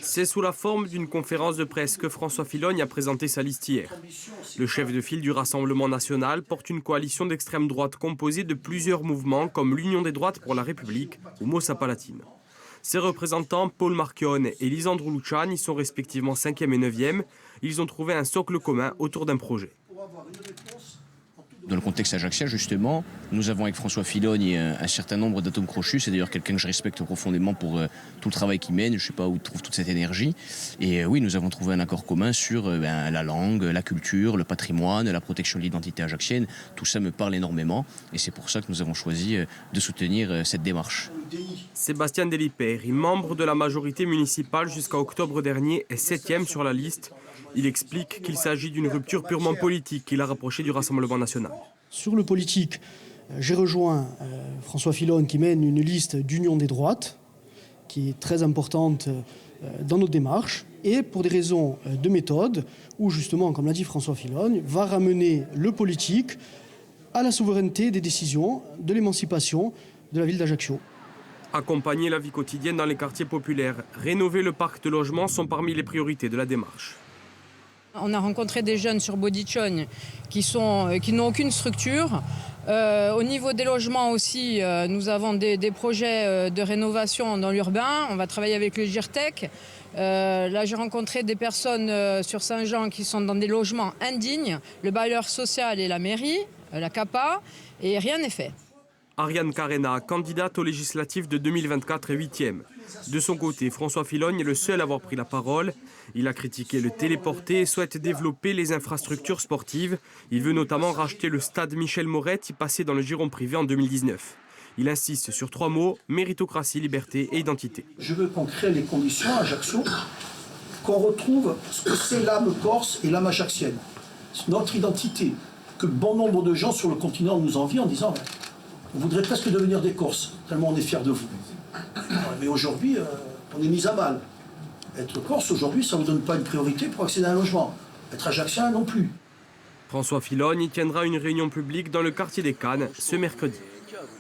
C'est sous la forme d'une conférence de presse que François Fillogne a présenté sa liste hier. Le chef de file du Rassemblement national porte une coalition d'extrême droite composée de plusieurs mouvements comme l'Union des droites pour la République ou Mossa Palatine. Ses représentants, Paul Marchionne et Lisandro Luciani, sont respectivement 5e et 9e. Ils ont trouvé un socle commun autour d'un projet. Dans le contexte ajaxien, justement, nous avons avec François Fillogne un certain nombre d'atomes crochus. C'est d'ailleurs quelqu'un que je respecte profondément pour tout le travail qu'il mène. Je ne sais pas où il trouve toute cette énergie. Et oui, nous avons trouvé un accord commun sur la langue, la culture, le patrimoine, la protection de l'identité ajaxienne. Tout ça me parle énormément. Et c'est pour ça que nous avons choisi de soutenir cette démarche. Sébastien Deliperi, membre de la majorité municipale jusqu'à octobre dernier, est 7e sur la liste. Il explique qu'il s'agit d'une rupture purement politique qui l'a rapproché du Rassemblement national. Sur le politique, j'ai rejoint François Fillogne qui mène une liste d'union des droites, qui est très importante dans notre démarche, et pour des raisons de méthode, où justement, comme l'a dit François Fillogne, va ramener le politique à la souveraineté des décisions, de l'émancipation de la ville d'Ajaccio. Accompagner la vie quotidienne dans les quartiers populaires, rénover le parc de logements sont parmi les priorités de la démarche. On a rencontré des jeunes sur Bodichon qui n'ont aucune structure. Au niveau des logements aussi, nous avons des projets de rénovation dans l'urbain. On va travailler avec le GIRTEC. Là, j'ai rencontré des personnes sur Saint-Jean qui sont dans des logements indignes, le bailleur social et la mairie, la CAPA, et rien n'est fait. Ariane Carena, candidate aux législatives de 2024, est 8e. De son côté, François Fillogne est le seul à avoir pris la parole. Il a critiqué le téléporté et souhaite développer les infrastructures sportives. Il veut notamment racheter le stade Michel Moretti, passé dans le giron privé en 2019. Il insiste sur 3 mots: méritocratie, liberté et identité. Je veux qu'on crée les conditions à Ajaccio, qu'on retrouve ce que c'est l'âme corse et l'âme ajaxienne. C'est notre identité, que bon nombre de gens sur le continent nous envient en disant on voudrait presque devenir des Corses, tellement on est fiers de vous. Mais aujourd'hui, on est mis à mal. Être Corse, aujourd'hui, ça ne vous donne pas une priorité pour accéder à un logement. Être ajaxien, non plus. François Fillogne tiendra une réunion publique dans le quartier des Cannes ce mercredi.